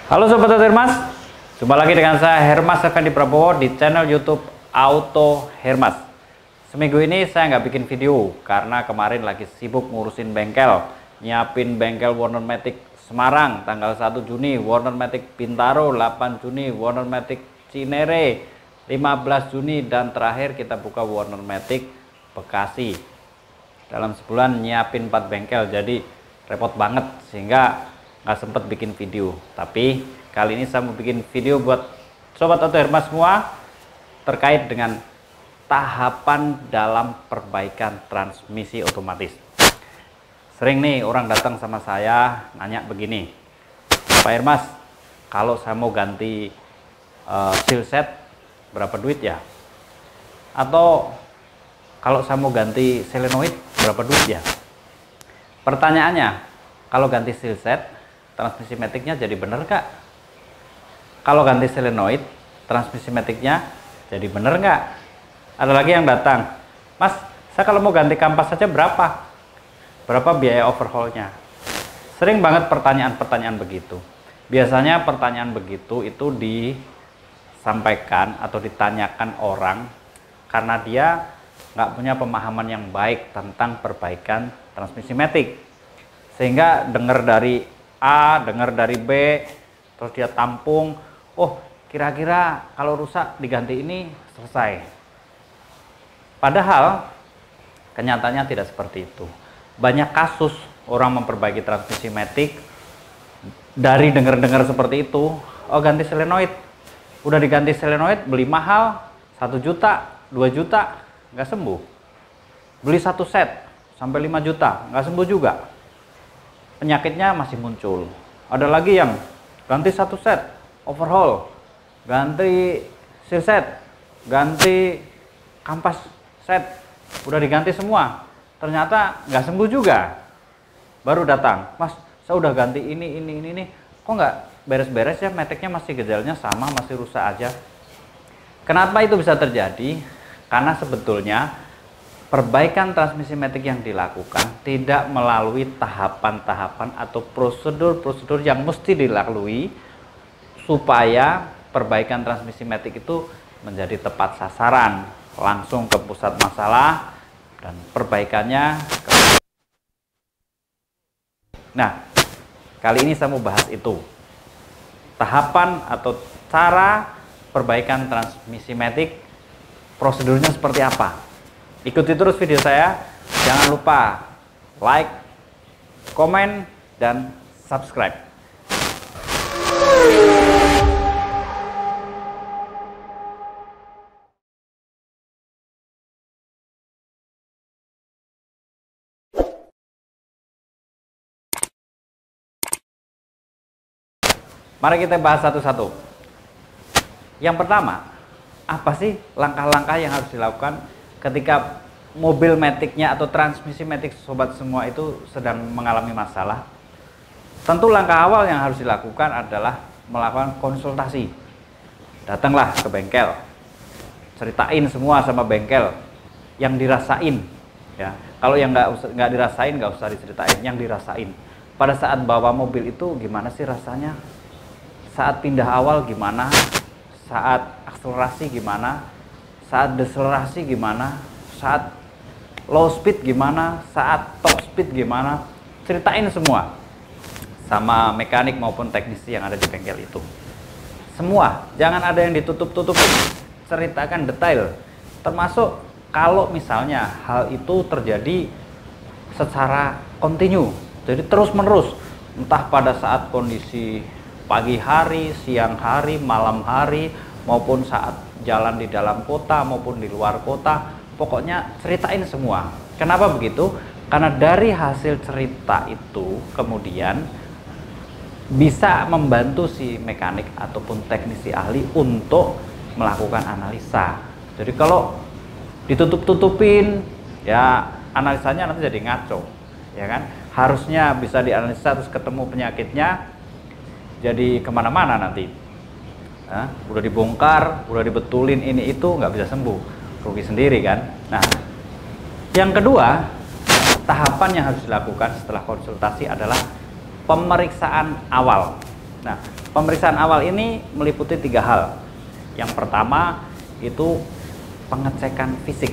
Halo Sobat Auto Hermas, jumpa lagi dengan saya Hermas Effendi Prabowo di channel YouTube Auto Hermas. Seminggu ini saya nggak bikin video karena kemarin lagi sibuk ngurusin bengkel, nyiapin bengkel Warner Matic Semarang tanggal 1 Juni, Warner Matic Bintaro 8 Juni, Warner Matic Cinere 15 Juni, dan terakhir kita buka Warner Matic Bekasi. Dalam sebulan nyiapin 4 bengkel, jadi repot banget sehingga nggak sempet bikin video. Tapi kali ini saya mau bikin video buat Sobat Auto Hermas semua terkait dengan tahapan dalam perbaikan transmisi otomatis. Sering nih orang datang sama saya nanya begini, Pak Hermas, kalau saya mau ganti seal set berapa duit ya? Atau kalau saya mau ganti solenoid berapa duit ya? Pertanyaannya, kalau ganti seal set transmisi maticnya jadi bener nggak? Kalau ganti solenoid transmisi maticnya jadi bener nggak? Ada lagi yang datang, Mas, saya kalau mau ganti kampas saja berapa biaya overhaulnya? Sering banget pertanyaan-pertanyaan begitu. Biasanya pertanyaan begitu itu disampaikan atau ditanyakan orang karena dia nggak punya pemahaman yang baik tentang perbaikan transmisi matic, sehingga dengar dari A, dengar dari B, terus dia tampung, oh kira-kira kalau rusak diganti ini selesai. Padahal kenyataannya tidak seperti itu. Banyak kasus orang memperbaiki transmisi matic dari dengar-dengar seperti itu, oh ganti solenoid, udah diganti solenoid beli mahal 1 juta, 2 juta nggak sembuh. Beli 1 set sampai 5 juta nggak sembuh juga, penyakitnya masih muncul. Ada lagi yang ganti 1 set overhaul, ganti seal set, ganti kampas set, udah diganti semua, ternyata nggak sembuh juga. Baru datang, Mas, saya udah ganti ini, kok nggak beres-beres ya, maticnya masih gejalanya sama, masih rusak aja. Kenapa itu bisa terjadi? Karena sebetulnya perbaikan transmisi matic yang dilakukan tidak melalui tahapan-tahapan atau prosedur-prosedur yang mesti dilalui supaya perbaikan transmisi matic itu menjadi tepat sasaran, langsung ke pusat masalah dan perbaikannya. Nah, kali ini saya mau bahas itu, tahapan atau cara perbaikan transmisi matic, prosedurnya seperti apa. Ikuti terus video saya, jangan lupa like, komen, dan subscribe. Mari kita bahas satu-satu. Yang pertama, apa sih langkah-langkah yang harus dilakukan ketika mobil maticnya atau transmisi matic sobat semua itu sedang mengalami masalah? Tentu langkah awal yang harus dilakukan adalah melakukan konsultasi. Datanglah ke bengkel, ceritain semua sama bengkel yang dirasain ya. Kalau yang nggak dirasain nggak usah diceritain, yang dirasain pada saat bawa mobil itu gimana sih rasanya, saat pindah awal gimana, saat akselerasi gimana, saat deselerasi gimana, saat low speed gimana, saat top speed gimana, ceritain semua sama mekanik maupun teknisi yang ada di bengkel itu. Semua, jangan ada yang ditutup-tutupin, ceritakan detail. Termasuk kalau misalnya hal itu terjadi secara kontinu, jadi terus-menerus, entah pada saat kondisi pagi hari, siang hari, malam hari, maupun saat jalan di dalam kota maupun di luar kota, pokoknya ceritain semua. Kenapa begitu? Karena dari hasil cerita itu kemudian bisa membantu si mekanik ataupun teknisi ahli untuk melakukan analisa. Jadi kalau ditutup-tutupin ya analisanya nanti jadi ngaco, ya kan? Harusnya bisa dianalisa terus ketemu penyakitnya, jadi kemana-mana nanti. Nah, udah dibongkar, udah dibetulin ini itu, nggak bisa sembuh, rugi sendiri kan. Nah, yang kedua, tahapan yang harus dilakukan setelah konsultasi adalah pemeriksaan awal. Nah, pemeriksaan awal ini meliputi 3 hal. Yang pertama itu pengecekan fisik.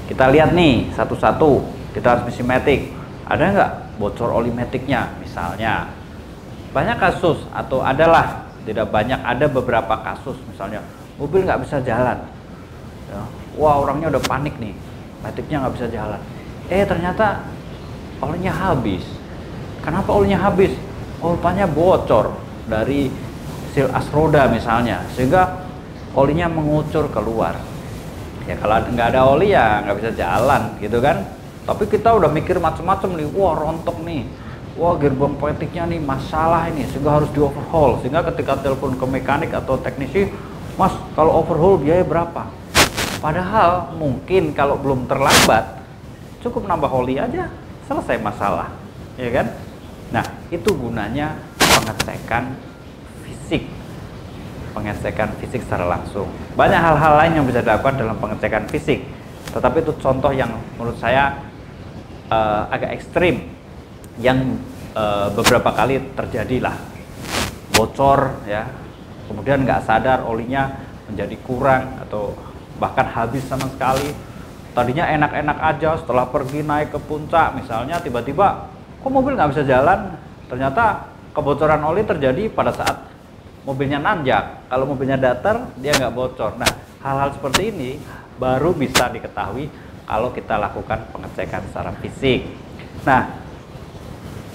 Kita lihat nih satu-satu di transmisi matic, ada nggak bocor oli maticnya misalnya. Banyak kasus atau adalah tidak banyak, ada beberapa kasus misalnya mobil nggak bisa jalan ya. Wah, orangnya udah panik nih, maticnya nggak bisa jalan, ternyata olinya habis. Kenapa olinya habis? Rupanya bocor dari seal as roda misalnya, sehingga olinya mengucur keluar. Ya kalau nggak ada oli ya nggak bisa jalan gitu kan. Tapi kita udah mikir macam-macam nih, wah rontok nih, wah gerbong petiknya nih masalah ini, sehingga harus di overhaul. Sehingga ketika telepon ke mekanik atau teknisi, mas kalau overhaul biaya berapa? Padahal mungkin kalau belum terlambat, cukup nambah oli aja, selesai masalah, ya kan? Nah, itu gunanya pengecekan fisik. Pengecekan fisik secara langsung. Banyak hal-hal lain yang bisa dilakukan dalam pengecekan fisik. Tetapi itu contoh yang menurut saya agak ekstrim, yang beberapa kali terjadilah. Bocor ya, kemudian nggak sadar olinya menjadi kurang atau bahkan habis sama sekali. Tadinya enak-enak aja, setelah pergi naik ke puncak misalnya, tiba-tiba kok mobil nggak bisa jalan. Ternyata kebocoran oli terjadi pada saat mobilnya nanjak. Kalau mobilnya datar, dia nggak bocor. Nah, hal-hal seperti ini baru bisa diketahui kalau kita lakukan pengecekan secara fisik. Nah,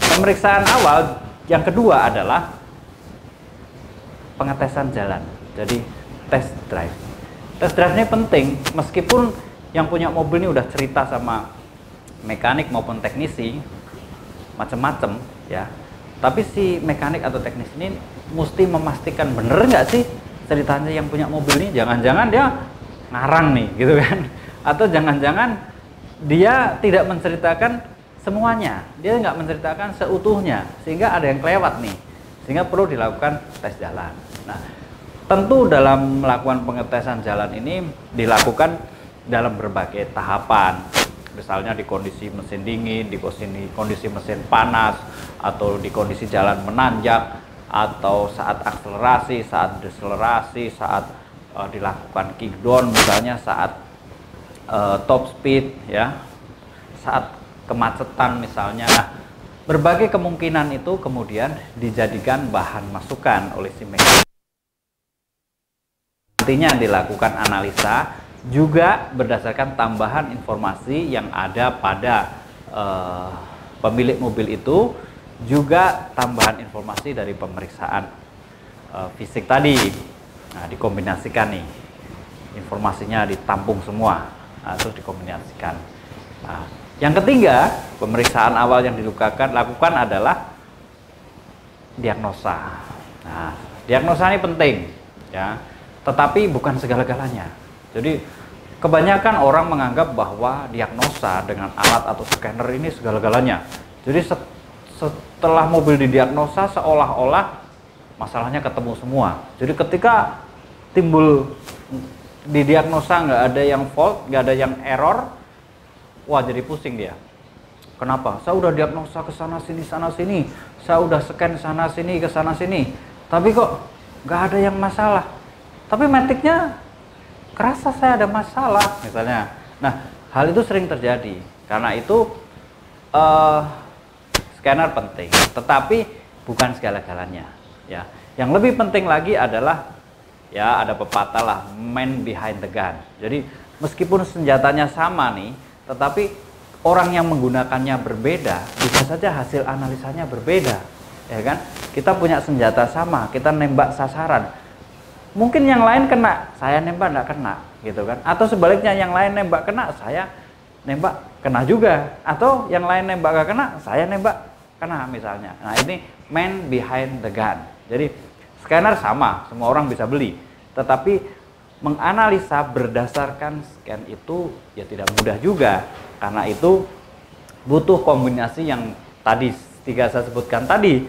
pemeriksaan awal yang kedua adalah pengetesan jalan. Jadi test drive. Test drive ini penting, meskipun yang punya mobil ini udah cerita sama mekanik maupun teknisi macam-macam ya, tapi si mekanik atau teknisi ini mesti memastikan bener nggak sih ceritanya yang punya mobil ini. Jangan-jangan dia ngarang nih gitu kan, atau jangan-jangan dia tidak menceritakan semuanya, dia nggak menceritakan seutuhnya, sehingga ada yang kelewat nih, sehingga perlu dilakukan tes jalan. Nah, tentu dalam melakukan pengetesan jalan ini dilakukan dalam berbagai tahapan. Misalnya di kondisi mesin dingin, di kondisi mesin panas, atau di kondisi jalan menanjak, atau saat akselerasi, saat deselerasi, saat dilakukan kickdown misalnya, saat top speed ya, saat kemacetan misalnya. Nah, berbagai kemungkinan itu kemudian dijadikan bahan masukan oleh si mekanik. Nantinya dilakukan analisa juga berdasarkan tambahan informasi yang ada pada pemilik mobil itu, juga tambahan informasi dari pemeriksaan fisik tadi. Nah, dikombinasikan nih, informasinya ditampung semua, terus dikombinasikan. Nah, yang ketiga, pemeriksaan awal yang lakukan adalah diagnosa. Nah, diagnosa ini penting ya, tetapi bukan segala-galanya. Jadi kebanyakan orang menganggap bahwa diagnosa dengan alat atau scanner ini segala-galanya. Jadi setelah mobil didiagnosa seolah-olah masalahnya ketemu semua. Jadi ketika timbul didiagnosa nggak ada yang fault, nggak ada yang error, wah jadi pusing dia. Kenapa? Saya udah diagnosa ke sana sini, saya udah scan sana sini ke sana sini, tapi kok nggak ada yang masalah. Tapi metiknya kerasa saya ada masalah misalnya. Nah, hal itu sering terjadi. Karena itu scanner penting, tetapi bukan segala-galanya ya. Yang lebih penting lagi adalah ya, ada pepatah lah, man behind the gun. Jadi meskipun senjatanya sama nih, tetapi orang yang menggunakannya berbeda, bisa saja hasil analisanya berbeda, ya kan? Kita punya senjata sama, kita nembak sasaran, mungkin yang lain kena, saya nembak nggak kena, gitu kan? Atau sebaliknya, yang lain nembak kena, saya nembak kena juga. Atau yang lain nembak nggak kena, saya nembak kena misalnya. Nah, ini man behind the gun. Jadi scanner sama, semua orang bisa beli, tetapi menganalisa berdasarkan scan itu ya tidak mudah juga. Karena itu butuh kombinasi yang tadi tiga saya sebutkan tadi,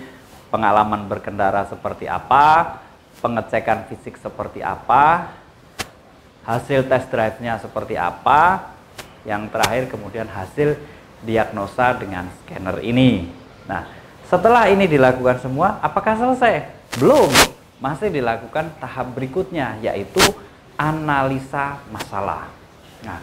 pengalaman berkendara seperti apa, pengecekan fisik seperti apa, hasil test drive-nya seperti apa, yang terakhir kemudian hasil diagnosa dengan scanner ini. Nah, Setelah ini dilakukan semua, apakah selesai? Belum, masih dilakukan tahap berikutnya, yaitu analisa masalah. Nah,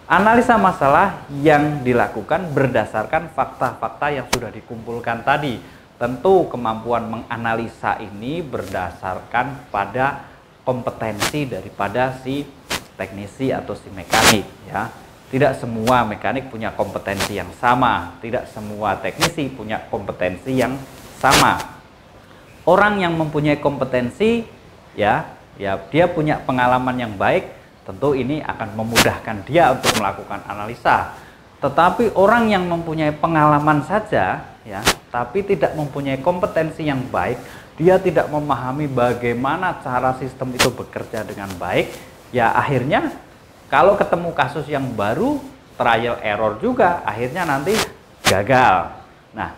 analisa masalah yang dilakukan berdasarkan fakta-fakta yang sudah dikumpulkan tadi. Tentu kemampuan menganalisa ini berdasarkan pada kompetensi daripada si teknisi atau si mekanik, ya. Tidak semua mekanik punya kompetensi yang sama, tidak semua teknisi punya kompetensi yang sama. Orang yang mempunyai kompetensi, ya dia punya pengalaman yang baik, tentu ini akan memudahkan dia untuk melakukan analisa. Tetapi orang yang mempunyai pengalaman saja, ya, tapi tidak mempunyai kompetensi yang baik, dia tidak memahami bagaimana cara sistem itu bekerja dengan baik, ya akhirnya kalau ketemu kasus yang baru, trial error juga, akhirnya nanti gagal. Nah,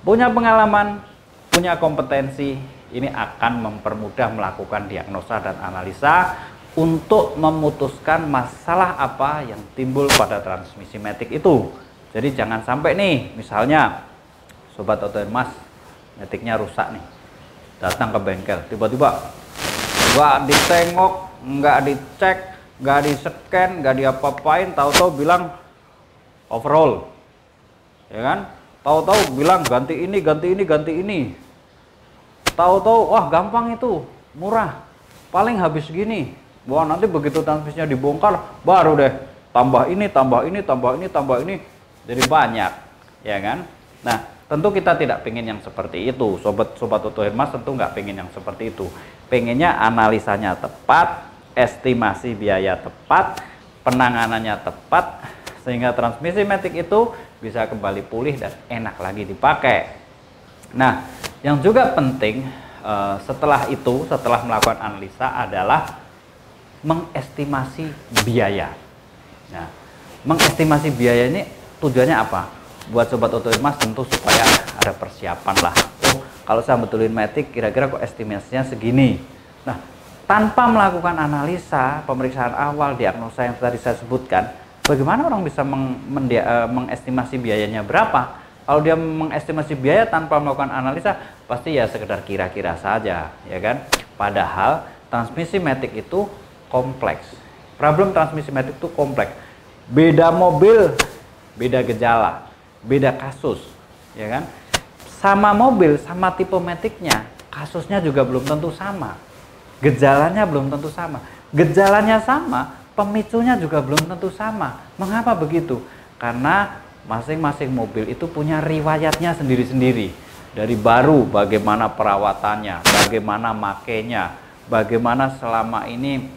punya pengalaman, punya kompetensi, ini akan mempermudah melakukan diagnosa dan analisa untuk memutuskan masalah apa yang timbul pada transmisi matic itu. Jadi jangan sampai nih, misalnya sobat otomas maticnya rusak nih, datang ke bengkel, tiba-tiba nggak ditengok, nggak dicek, nggak di-scan, nggak diapa-apain, tahu-tahu bilang overhaul, ya kan? Tahu-tahu bilang ganti ini, ganti ini, ganti ini. Tahu-tahu wah gampang itu, murah, paling habis gini. Wah nanti begitu transmisinya dibongkar, baru deh tambah ini, tambah ini, tambah ini, tambah ini, jadi banyak, ya kan? Nah, tentu kita tidak pengen yang seperti itu, sobat otohermas tentu nggak pengen yang seperti itu. Pengennya analisanya tepat, estimasi biaya tepat, penanganannya tepat, sehingga transmisi matic itu bisa kembali pulih dan enak lagi dipakai. Nah, yang juga penting setelah itu, setelah melakukan analisa adalah mengestimasi biaya. Nah, mengestimasi biaya ini tujuannya apa? Buat sobat otomas tentu supaya ada persiapan lah. Oh, kalau saya betulin matic, kira-kira kok estimasinya segini. Nah, tanpa melakukan analisa, pemeriksaan awal, diagnosa yang tadi saya sebutkan, bagaimana orang bisa mengestimasi biayanya berapa? Kalau dia mengestimasi biaya tanpa melakukan analisa, pasti ya sekedar kira-kira saja, ya kan? Padahal transmisi matic itu kompleks. Problem transmisi matic itu kompleks. Beda mobil, beda gejala, beda kasus, ya kan? Sama mobil, sama tipe maticnya, kasusnya juga belum tentu sama. Gejalanya belum tentu sama. Gejalanya sama, pemicunya juga belum tentu sama. Mengapa begitu? Karena masing-masing mobil itu punya riwayatnya sendiri-sendiri. Dari baru bagaimana perawatannya, bagaimana makainya, bagaimana selama ini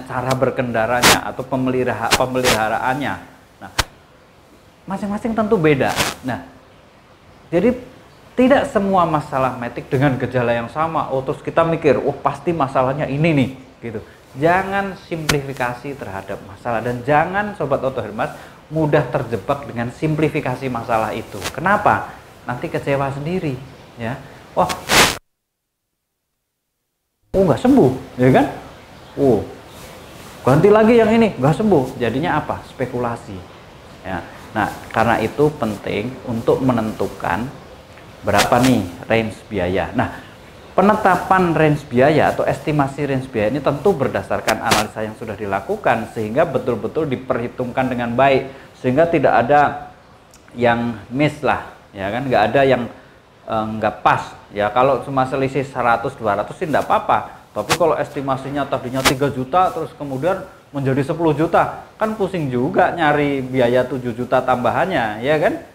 cara berkendaranya atau pemeliharaannya. Nah, masing-masing tentu beda. Nah, jadi tidak semua masalah matic dengan gejala yang sama. Oh, terus kita mikir, oh pasti masalahnya ini nih, gitu. Jangan simplifikasi terhadap masalah dan jangan sobat otohermas mudah terjebak dengan simplifikasi masalah itu. Kenapa? Nanti kecewa sendiri, ya. Wah, oh nggak sembuh, ya kan? Oh, ganti lagi yang ini, nggak sembuh. Jadinya apa? Spekulasi. Ya. Nah, karena itu penting untuk menentukan berapa nih range biaya. Nah, penetapan range biaya atau estimasi range biaya ini tentu berdasarkan analisa yang sudah dilakukan sehingga betul-betul diperhitungkan dengan baik sehingga tidak ada yang miss lah, ya kan? Nggak ada yang nggak pas. Ya kalau cuma selisih 100-200 sih nggak apa-apa. Tapi kalau estimasinya tadinya 3 juta terus kemudian menjadi 10 juta, kan pusing juga nyari biaya 7 juta tambahannya, ya kan?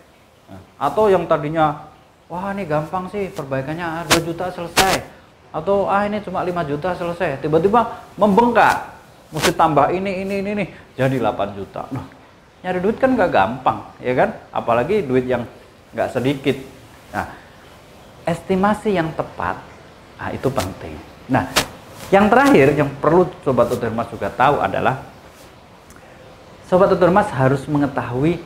Atau yang tadinya wah ini gampang sih perbaikannya 2 juta selesai, atau ini cuma 5 juta selesai, tiba-tiba membengkak mesti tambah ini jadi 8 juta. Nah, nyari duit kan gak gampang, ya kan? Apalagi duit yang gak sedikit. Nah, estimasi yang tepat, itu penting. Nah, yang terakhir yang perlu sobat otomas juga tahu adalah sobat otomas harus mengetahui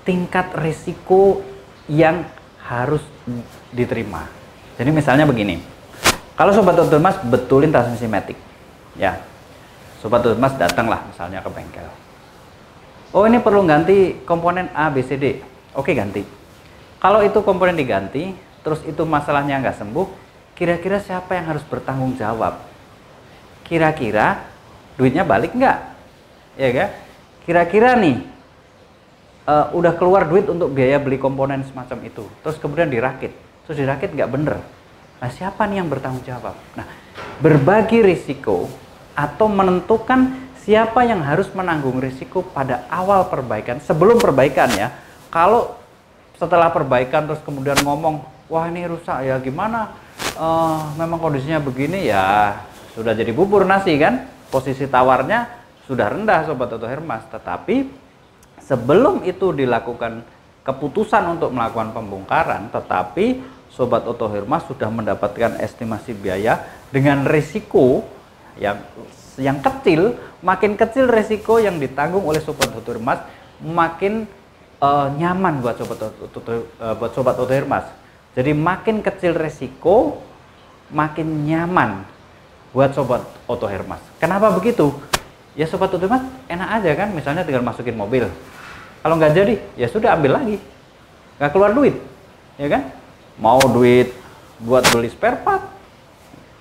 tingkat risiko yang harus diterima. Jadi misalnya begini, kalau sobat otomas betulin transmisi matic, ya, sobat otomas datanglah misalnya ke bengkel. Oh ini perlu ganti komponen A, B, C, D. Oke ganti. Kalau itu komponen diganti, terus itu masalahnya nggak sembuh, kira-kira siapa yang harus bertanggung jawab? Kira-kira duitnya balik nggak? Ya kan? Kira-kira nih udah keluar duit untuk biaya beli komponen semacam itu, terus kemudian dirakit, terus dirakit nggak bener. Nah, siapa nih yang bertanggung jawab? Nah, berbagi risiko atau menentukan siapa yang harus menanggung risiko pada awal perbaikan, sebelum perbaikan ya. Kalau setelah perbaikan terus kemudian ngomong, wah ini rusak ya gimana, memang kondisinya begini, ya sudah jadi bubur nasi kan, posisi tawarnya sudah rendah Sobat Oto Hermas. Tetapi sebelum itu dilakukan keputusan untuk melakukan pembongkaran, tetapi Sobat Oto Hermas sudah mendapatkan estimasi biaya dengan risiko yang kecil. Makin kecil risiko yang ditanggung oleh Sobat Oto Hermas, makin nyaman buat Sobat Oto Hermas. Jadi makin kecil risiko, makin nyaman buat Sobat Oto Hermas. Kenapa begitu? Ya Sobat Oto Hermas enak aja kan, misalnya tinggal masukin mobil. Kalau nggak jadi, ya sudah ambil lagi, nggak keluar duit, ya kan? Mau duit buat beli spare part,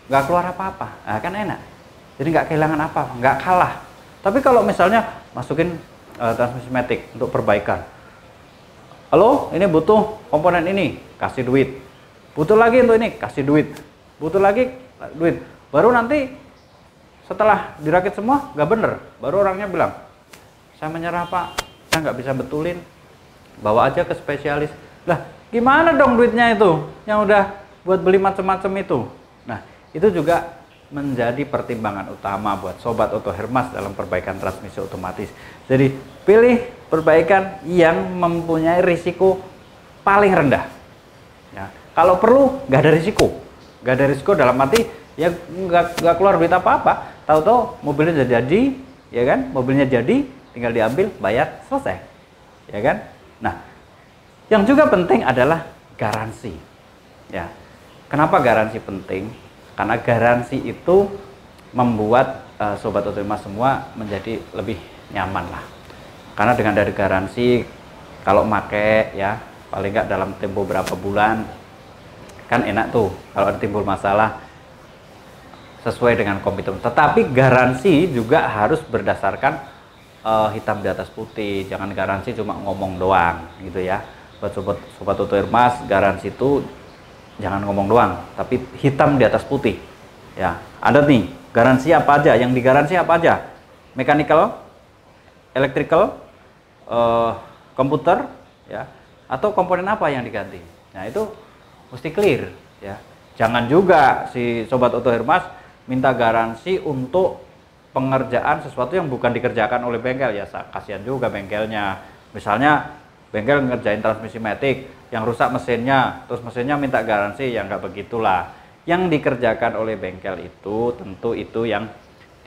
nggak keluar apa-apa, nah, kan enak. Jadi nggak kehilangan apa, nggak kalah. Tapi kalau misalnya masukin transmisi matic untuk perbaikan, halo, ini butuh komponen ini, kasih duit. Butuh lagi untuk ini, kasih duit. Butuh lagi duit. Baru nanti setelah dirakit semua nggak bener, baru orangnya bilang, saya menyerah Pak, saya nggak bisa betulin, bawa aja ke spesialis. Lah, gimana dong duitnya itu yang udah buat beli macam-macam itu? Nah, itu juga menjadi pertimbangan utama buat Sobat Oto Hermas dalam perbaikan transmisi otomatis. Jadi pilih perbaikan yang mempunyai risiko paling rendah. Ya, kalau perlu nggak ada risiko dalam arti ya nggak keluar duit apa-apa. Tahu-tahu mobilnya jadi, ya kan? Mobilnya jadi, tinggal diambil, bayar, selesai, ya kan? Nah, yang juga penting adalah garansi. Ya, kenapa garansi penting? Karena garansi itu membuat Sobat Oto Hermas semua menjadi lebih nyaman lah. Karena dengan dari garansi, kalau make ya paling nggak dalam tempo berapa bulan, kan enak tuh kalau ada timbul masalah sesuai dengan komitmen. Tetapi garansi juga harus berdasarkan hitam di atas putih. Jangan garansi cuma ngomong doang gitu ya. Buat Sobat Oto Hermas, garansi itu jangan ngomong doang, tapi hitam di atas putih. Ya, ada nih garansi apa aja, yang digaransi apa aja, mechanical, electrical, komputer, ya, atau komponen apa yang diganti. Nah itu mesti clear, ya. Jangan juga si Sobat Oto Hermas minta garansi untuk pengerjaan sesuatu yang bukan dikerjakan oleh bengkel, ya kasihan juga bengkelnya. Misalnya bengkel ngerjain transmisi matic, yang rusak mesinnya, terus mesinnya minta garansi, ya nggak begitulah. Yang dikerjakan oleh bengkel itu tentu itu yang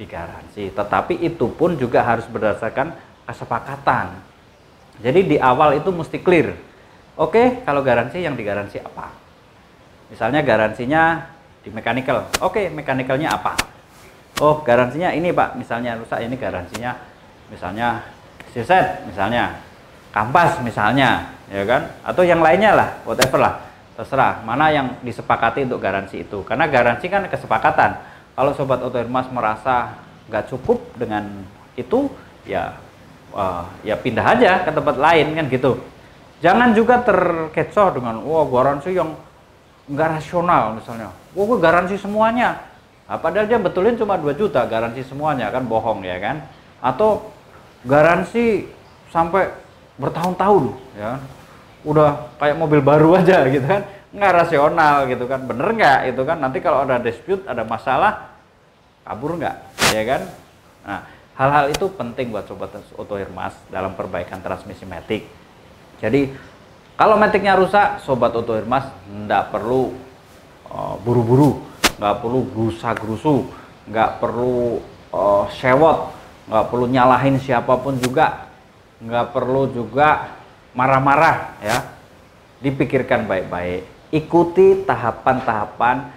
digaransi, tetapi itu pun juga harus berdasarkan kesepakatan. Jadi di awal itu mesti clear. Oke, kalau garansi yang digaransi apa? Misalnya garansinya di mechanical, oke, mechanical-nya apa? Oh, garansinya ini Pak, misalnya rusak, ini garansinya misalnya siset, misalnya kampas misalnya, ya kan, atau yang lainnya lah, whatever lah, terserah mana yang disepakati untuk garansi itu. Karena garansi kan kesepakatan. Kalau Sobat Oto Hermas merasa nggak cukup dengan itu, ya ya pindah aja ke tempat lain kan gitu. Jangan juga terkecoh dengan wah garansi yang nggak rasional misalnya. Wah gue garansi semuanya. Nah, padahal dia betulin cuma 2 juta garansi semuanya, kan bohong ya kan. Atau garansi sampai bertahun-tahun ya, udah kayak mobil baru aja gitu kan, nggak rasional gitu kan. Bener nggak itu kan, nanti kalau ada dispute, ada masalah, kabur nggak ya kan. Nah, hal-hal itu penting buat Sobat Oto Hermas dalam perbaikan transmisi matic. Jadi kalau maticnya rusak, Sobat Oto Hermas nggak perlu buru-buru, nggak perlu gerusa-gerusu, nggak perlu sewot, nggak perlu nyalahin siapapun juga, nggak perlu juga marah-marah ya. Dipikirkan baik-baik, ikuti tahapan-tahapan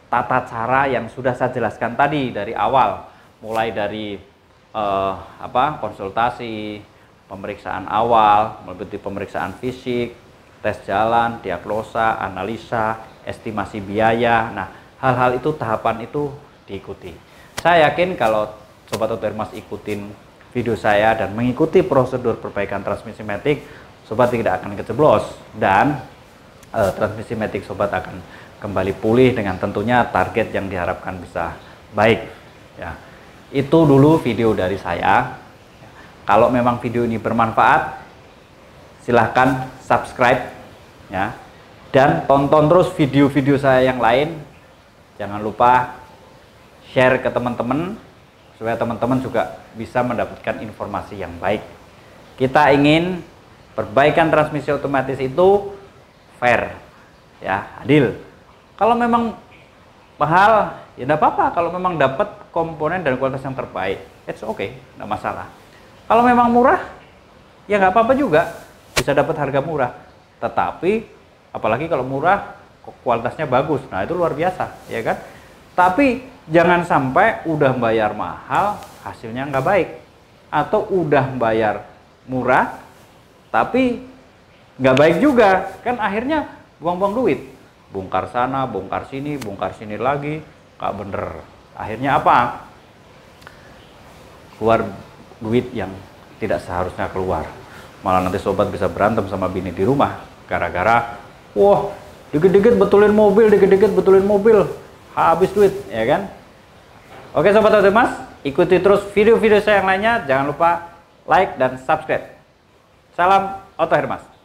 tata cara yang sudah saya jelaskan tadi dari awal, mulai dari konsultasi, pemeriksaan awal, meliputi pemeriksaan fisik, tes jalan, diagnosa, analisa, estimasi biaya. Nah, hal-hal itu, tahapan itu diikuti. Saya yakin kalau Sobat Auto Hermas ikutin video saya dan mengikuti prosedur perbaikan transmisi matic, Sobat tidak akan kejeblos dan transmisi matic Sobat akan kembali pulih dengan tentunya target yang diharapkan bisa baik. Ya, itu dulu video dari saya. Kalau memang video ini bermanfaat, silahkan subscribe ya, dan tonton terus video-video saya yang lain. Jangan lupa share ke teman-teman supaya teman-teman juga bisa mendapatkan informasi yang baik. Kita ingin perbaikan transmisi otomatis itu fair ya, adil. Kalau memang mahal ya tidak apa-apa, kalau memang dapat komponen dan kualitas yang terbaik, it's okay, tidak masalah. Kalau memang murah ya nggak apa-apa juga, bisa dapat harga murah. Tetapi apalagi kalau murah kualitasnya bagus, nah itu luar biasa ya kan. Tapi jangan sampai udah bayar mahal hasilnya nggak baik, atau udah bayar murah tapi nggak baik juga kan, akhirnya buang-buang duit, bongkar sana bongkar sini lagi, nggak bener. Akhirnya apa? Keluar duit yang tidak seharusnya keluar, malah nanti sobat bisa berantem sama bini di rumah gara-gara wah dikit-dikit betulin mobil, habis duit ya kan. Oke Sobat Auto Hermas, ikuti terus video-video saya yang lainnya, jangan lupa like dan subscribe. Salam Auto Hermas.